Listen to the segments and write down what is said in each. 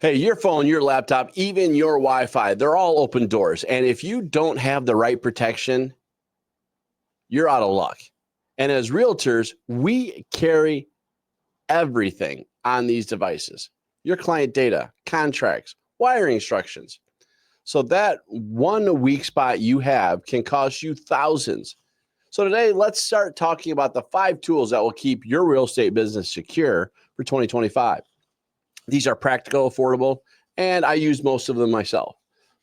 Hey, your phone, your laptop, even your Wi-Fi, they're all open doors. And if you don't have the right protection, you're out of luck. And as realtors, we carry everything on these devices. Your client data, contracts, wiring instructions. So that 1 weak spot you have can cost you thousands. So today, let's start talking about the 5 tools that will keep your real estate business secure for 2025. These are practical, affordable, and I use most of them myself.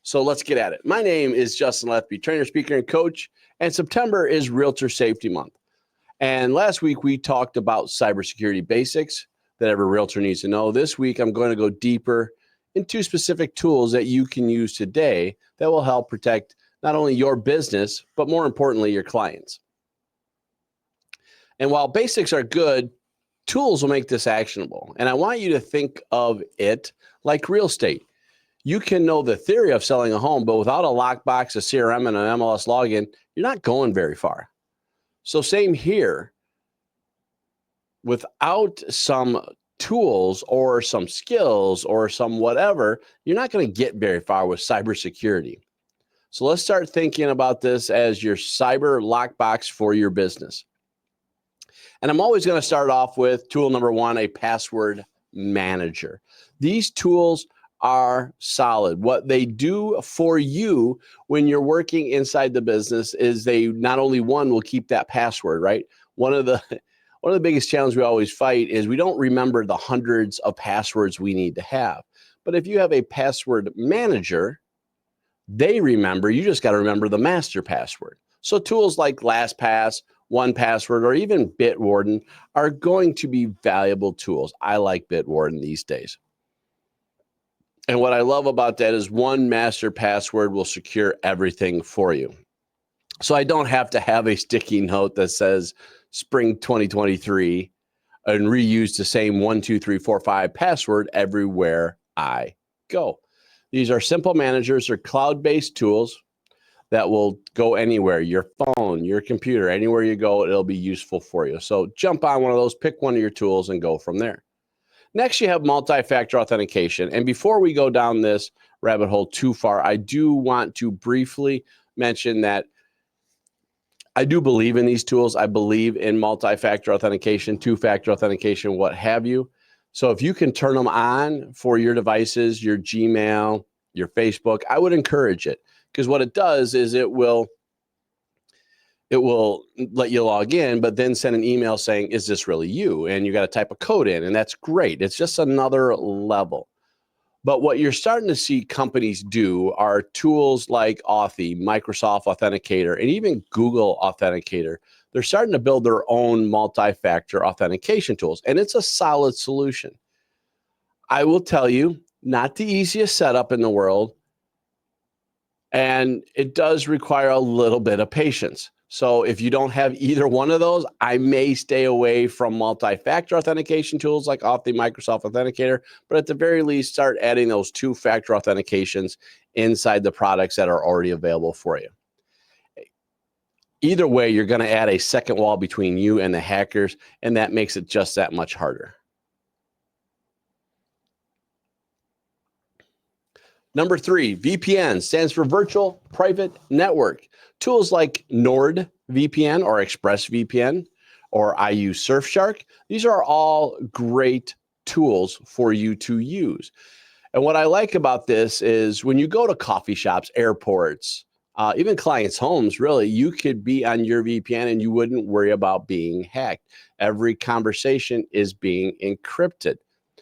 So let's get at it. My name is Justin Lethby, trainer, speaker, and coach, and September is Realtor Safety Month. And last week, we talked about cybersecurity basics that every realtor needs to know. This week, I'm going to go deeper into specific tools that you can use today that will help protect not only your business, but more importantly, your clients. And while basics are good, tools will make this actionable. And I want you to think of it like real estate. You can know the theory of selling a home, but without a lockbox, a CRM, and an MLS login, you're not going very far. So same here. Without some tools or some skills or some whatever, you're not going to get very far with cybersecurity. So let's start thinking about this as your cyber lockbox for your business. And I'm always going to start off with tool number 1, a password manager. These tools are solid. What they do for you when you're working inside the business is they not only will keep that password, right? One of the biggest challenges we always fight is we don't remember the hundreds of passwords we need to have. But if you have a password manager, they remember. You just got to remember the master password. So tools like LastPass, 1Password, or even Bitwarden are going to be valuable tools. I like Bitwarden these days. And what I love about that is one master password will secure everything for you. So I don't have to have a sticky note that says spring 2023 and reuse the same 1, 2, 3, 4, 5 password everywhere I go. These are simple managers. They're cloud-based tools that will go anywhere, your phone, your computer, anywhere you go, it'll be useful for you. So jump on one of those, pick one of your tools and go from there. Next, you have multi-factor authentication. And before we go down this rabbit hole too far, I do want to briefly mention that I do believe in these tools. I believe in multi-factor authentication, 2-factor authentication, what have you. So if you can turn them on for your devices, your Gmail, your Facebook, I would encourage it. Because what it does is it will let you log in, but then send an email saying, is this really you? And you got to type a code in, and that's great. It's just another level. But what you're starting to see companies do are tools like Authy, Microsoft Authenticator, and even Google Authenticator. They're starting to build their own multi-factor authentication tools, and it's a solid solution. I will tell you, not the easiest setup in the world. And it does require a little bit of patience. So if you don't have either one of those, I may stay away from multi-factor authentication tools like Authy, Microsoft Authenticator, but at the very least, start adding those 2-factor authentications inside the products that are already available for you. Either way, you're going to add a second wall between you and the hackers, and that makes it just that much harder. Number 3, VPN stands for Virtual Private Network. Tools like NordVPN or ExpressVPN, or I use Surfshark. These are all great tools for you to use. And what I like about this is when you go to coffee shops, airports, even clients' homes, really, you could be on your VPN and you wouldn't worry about being hacked. Every conversation is being encrypted,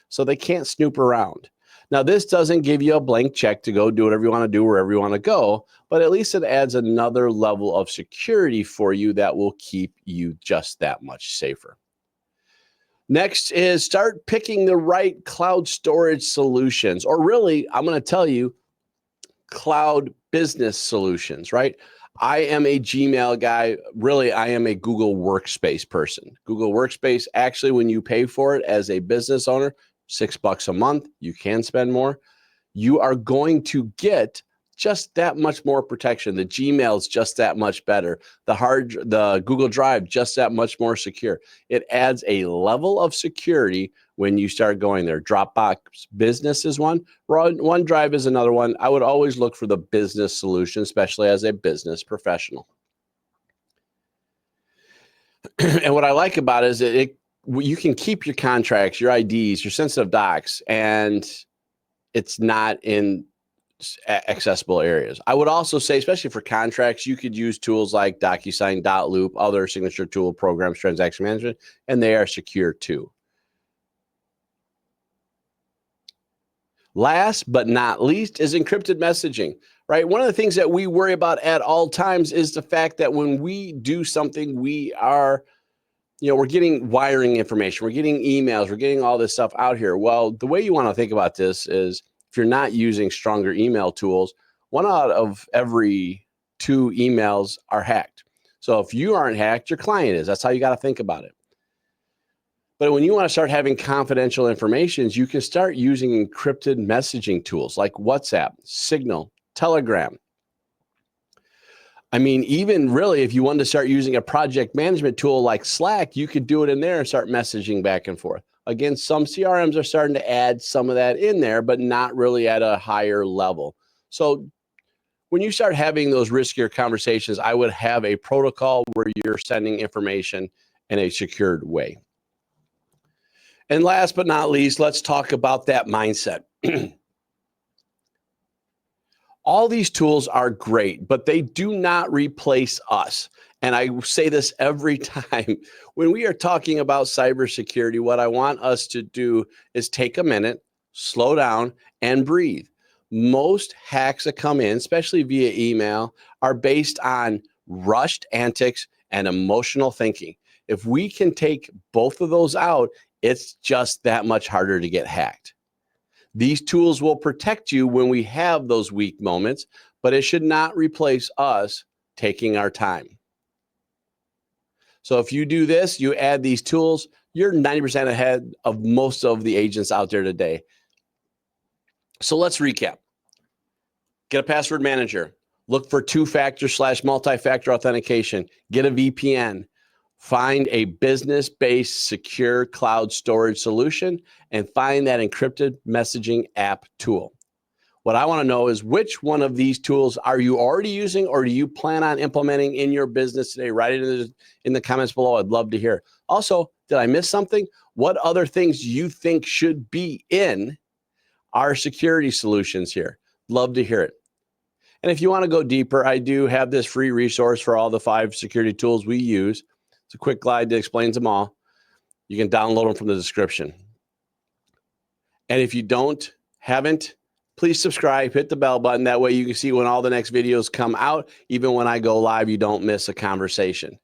so they can't snoop around. Now, this doesn't give you a blank check to go do whatever you want to do, wherever you want to go, but at least it adds another level of security for you that will keep you just that much safer. Next is start picking the right cloud storage solutions, or really, I'm going to tell you, cloud business solutions, right? I am a Gmail guy. Really, I am a Google Workspace person. Google Workspace, actually, when you pay for it as a business owner, $6 a month, you can spend more. You are going to get just that much more protection. The Gmail's just that much better. The Google Drive, just that much more secure. It adds a level of security when you start going there. Dropbox Business is one. OneDrive is another one. I would always look for the business solution, especially as a business professional. And what I like about it is you can keep your contracts, your IDs, your sensitive docs, and it's not in accessible areas. I would also say, especially for contracts, you could use tools like DocuSign, Dotloop, other signature tool programs, transaction management, and they are secure too. Last but not least is encrypted messaging, right? One of the things that we worry about at all times is the fact that when we do something, we're getting wiring information, we're getting emails, we're getting all this stuff out here. Well, the way you want to think about this is if you're not using stronger email tools, 1 out of every 2 emails are hacked. So if you aren't hacked, your client is. That's how you got to think about it. But when you want to start having confidential information, you can start using encrypted messaging tools like WhatsApp, Signal, Telegram. I mean, even really, if you wanted to start using a project management tool like Slack, you could do it in there and start messaging back and forth. Again, some CRMs are starting to add some of that in there, but not really at a higher level. So when you start having those riskier conversations, I would have a protocol where you're sending information in a secured way. And last but not least, let's talk about that mindset. All these tools are great, but they do not replace us. And I say this every time. When we are talking about cybersecurity, what I want us to do is take a minute, slow down, and breathe. Most hacks that come in, especially via email, are based on rushed antics and emotional thinking. If we can take both of those out, it's just that much harder to get hacked. These tools will protect you when we have those weak moments, but it should not replace us taking our time. So if you do this, you add these tools, you're 90% ahead of most of the agents out there today. So let's recap. Get a password manager. Look for 2-factor/multi-factor authentication. Get a VPN. Find a business-based secure cloud storage solution and find that encrypted messaging app tool. What I want to know is which one of these tools are you already using or do you plan on implementing in your business today? Write it in the comments below. I'd love to hear. Also, did I miss something? What other things do you think should be in our security solutions here? Love to hear it. And if you want to go deeper, I do have this free resource for all the 5 security tools we use. It's a quick guide that explains them all. You can download them from the description. And if you haven't, please subscribe, hit the bell button. That way you can see when all the next videos come out. Even when I go live, you don't miss a conversation.